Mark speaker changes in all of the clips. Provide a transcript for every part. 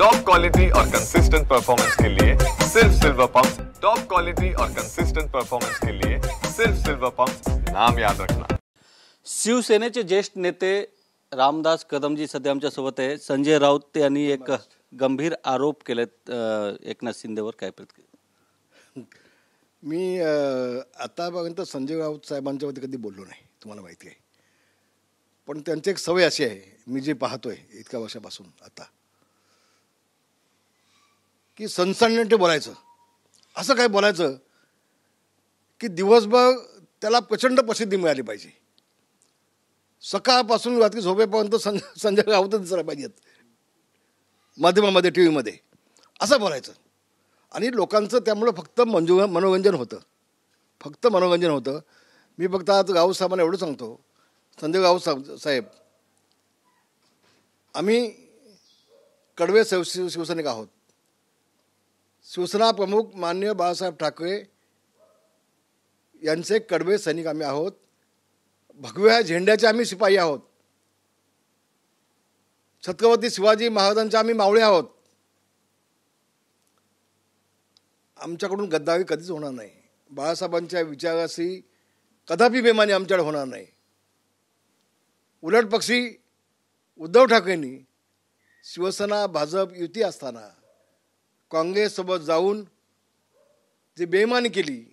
Speaker 1: Top quality और consistent performance के लिए सिर्फ सिल्वर पंप। टॉप क्वालिटी और कंसिस्टेंट परफॉर्मेंस के लिए सिर्फ सिल्वर पंप, नाम याद रखना।
Speaker 2: शिवसेनेचे ज्येष्ठ नेते रामदास कदमजी सध्या आमच्या सोबत आहे। संजय राऊत यांनी एक गंभीर आरोप केलेत एकनाथ शिंदेवर, काय प्रतिक्रिया?
Speaker 3: मी आतापर्यंत संजय राऊत साहेबांच्यावरती कधी बोललो नाही, तुम्हाला माहिती आहे। पण त्यांची एक सवय अशी आहे, मी जे पाहतोय इतक्या वर्षापासून आता, की सनसनाटे बोलायचं। असं काय बोलायचं की दिवसभर त्याला प्रचंड प्रसिद्धी मिळाली पाहिजे, सकाळपासून रात्री झोपेपर्यंत संजय राऊतच दिसला पाहिजेत माध्यमामध्ये, टी व्हीमध्ये, असं बोलायचं। आणि लोकांचं त्यामुळं फक्त मनोरंजन होतं, फक्त मनोरंजन होतं। मी फक्त आज राऊत साहेबांना एवढं सांगतो, संजय राऊत साहेब, आम्ही कडवे शिवसैनिक आहोत। शिवसेना प्रमुख माननीय बाळासाहेब ठाकरे यांचे कडवे सैनिक आम्ही आहोत। भगव्या झेंड्याचे आम्ही शिपाई आहोत। छत्रपती शिवाजी महाराजांचे आम्ही मावळे आहोत। आमच्याकडून गद्दारी कधीच होणार नाही। बाळासाहेबांच्या विचाराशी कदापि बेमानी आमच्याकडे होणार नाही। उलट पक्षी उद्धव ठाकरेंनी शिवसेना भाजप युती असताना काँग्रेससोबत जाऊन जी बेमानी केली,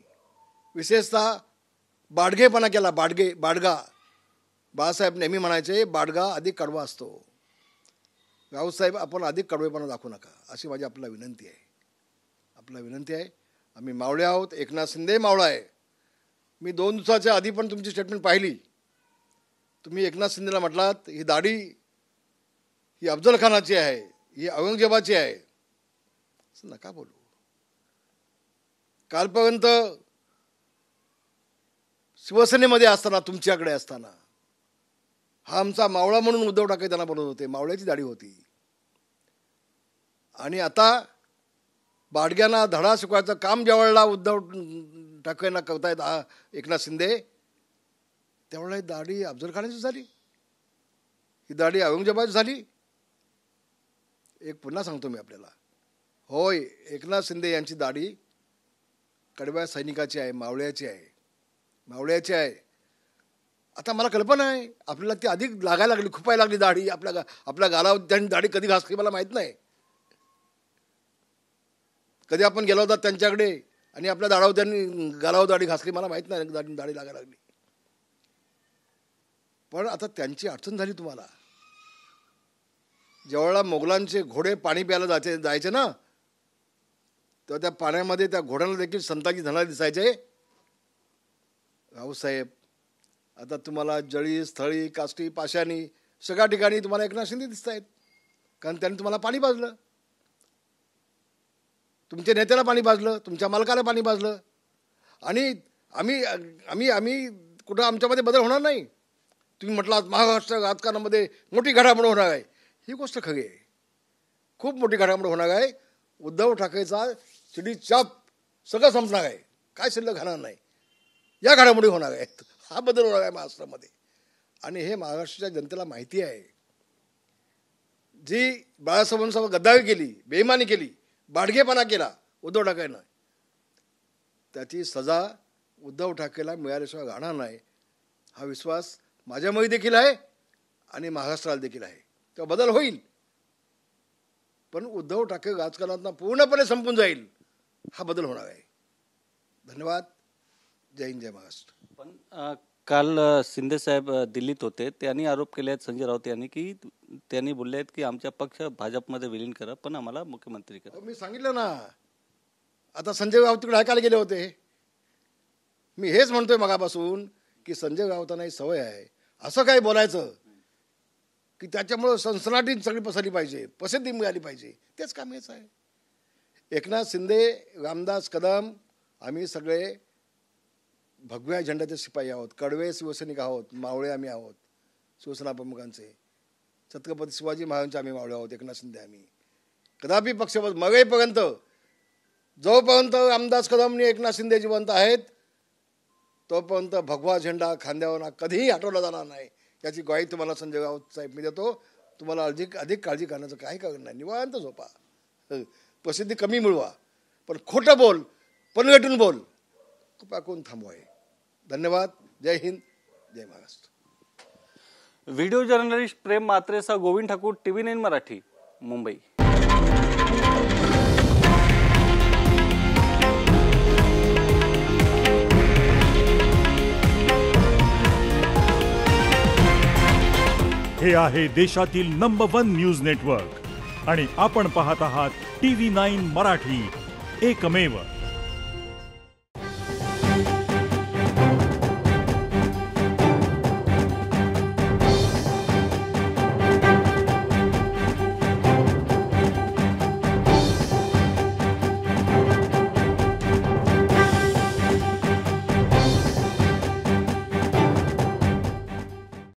Speaker 3: विशेषतः बाडगेपणा केला, बाडगा, बाळासाहेब नेहमी म्हणायचे बाडगा अधिक कडवा असतो। राऊतसाहेब, आपण अधिक कडवेपणा दाखवू नका, अशी माझी आपल्याला विनंती आहे, आपल्याला विनंती आहे। आम्ही मावळे आहोत, एकनाथ शिंदे मावळा आहे। मी 2 दिवसाच्या आधी पण तुमची स्टेटमेंट पाहिली, तुम्ही एकनाथ शिंदेला म्हटलात ही दाढी ही अफजल खानाची आहे, ही औरंगजेबाची आहे, असं नका बोलू। कालपर्यंत शिवसेनेमध्ये असताना, तुमच्याकडे असताना, हा आमचा मावळा म्हणून उद्धव ठाकरे त्यांना बोलत होते, मावळ्याची दाढी होती। आणि आता बाडग्यांना धडा शिकवायचं काम ज्यावेळेला उद्धव ठाकरेंना करतायत एकनाथ शिंदे, त्यावेळेला ही दाढी अफजल खानाची झाली, ही दाढी औरंगजेबाची झाली। एक पुन्हा सांगतो मी आपल्याला, होय, एकनाथ शिंदे यांची दाढी कडव्या सैनिकाची आहे, मावळ्याची आहे, मावळ्याची आहे। आता मला कल्पना आहे, आपल्याला ती अधिक लागायला लागली, खुपायला लागली दाढी आपल्या गालावर। त्यांनी दाढी कधी घासली मला माहीत नाही, कधी आपण गेलो होता त्यांच्याकडे आणि आपल्या दाढावर त्यांनी गालावर दाढी घासली मला माहीत नाही, दाढी लागायला लागली। पण आता त्यांची अडचण झाली तुम्हाला। ज्यावेळेला मोगलांचे घोडे पाणी प्यायला जायचे ना, तेव्हा त्या पाण्यामध्ये त्या घोड्यांना देखील संताजी धनाला दिसायचे। राऊतसाहेब, आता तुम्हाला जळी, स्थळी, काष्टी, पाशाणी सगळ्या ठिकाणी तुम्हाला एकनाथ शिंदे दिसत आहेत, कारण त्यांनी तुम्हाला पाणी पाजलं, तुमच्या नेत्याला पाणी पाजलं, तुमच्या मालकाला पाणी पाजलं। आणि आम्ही आम्ही आम्ही कुठं आमच्यामध्ये बदल होणार नाही। तुम्ही म्हटलात महाराष्ट्र राजकारणामध्ये मोठी घडामोड होणार आहे, ही गोष्ट खरी आहे, खूप मोठी घडामोड होणार आहे। उद्धव ठाकरेचा शिडी चाप सगळं संपणार आहे, काय शिल्लक राहणार नाही, या घडामोडी होणार आहेत, हा बदल होणार आहे महाराष्ट्रामध्ये। आणि हे महाराष्ट्राच्या जनतेला माहिती आहे। जी बाळासाहेबांसोबत गद्दारी केली, बेईमानी केली, बाडगेपणा केला उद्धव ठाकरेनं, त्याची सजा उद्धव ठाकरेला मिळाल्याशिवाय राहणार नाही, हा विश्वास माझ्यामध्ये देखील आहे आणि महाराष्ट्राला देखील आहे। तेव्हा बदल होईल, पण उद्धव ठाकरे राजकारणातून पूर्णपणे संपून जाईल, हा बदल होणार आहे। धन्यवाद, जय हिंद, जय महाराष्ट्र।
Speaker 2: पण काल शिंदे साहेब दिल्लीत होते, त्यांनी आरोप केले आहेत संजय राऊत यांनी, की त्यांनी बोलले आहेत की आमच्या पक्ष भाजपमध्ये विलीन करा, पण आम्हाला मुख्यमंत्री करा।
Speaker 3: मी सांगितलं ना, आता संजय राऊत तिकडे ऐकायला गेले होते। मी हेच म्हणतोय मगापासून की संजय राऊतांना ही सवय आहे असं काय बोलायचं की त्याच्यामुळं सनसनाटी सगळी पसरली पाहिजे, प्रसिद्धी मिळाली पाहिजे, तेच काम हेच आहे। एकनाथ शिंदे, रामदास कदम, आम्ही सगळे भगव्या झेंड्याचे शिपाई आहोत, कडवे शिवसैनिक आहोत, मावळे आम्ही आहोत शिवसेना प्रमुखांचे। छत्रपती शिवाजी महाराजांचे आम्ही मावळे आहोत, एकनाथ शिंदे आम्ही कदापि पक्ष मरेपर्यंत, जोपर्यंत रामदास कदमनी एकनाथ शिंदे जिवंत आहेत तोपर्यंत भगवा झेंडा खांद्यावर कधीही हटवला जाणार नाही, याची ग्वाही तुम्हाला संजय राऊत साहेब मी देतो। तुम्हाला अधिक काळजी करण्याचं काही कारण नाही. निवांत झोपा, प्रसिद्धी कमी मिळवा, पण खोटं बोल, पनगटून बोल कृपा करून थांबवाय. धन्यवाद. जय हिंद, जय महाराष्ट्र.
Speaker 2: व्हिडिओ जर्नलिस्ट प्रेम मात्रेसह गोविंद ठाकूर, TV9 मराठी, मुंबई.
Speaker 4: हे आहे देशातील नंबर 1 न्यूज नेटवर्क आणि आपण पाहत आहात TV9 मराठी, एकमेव.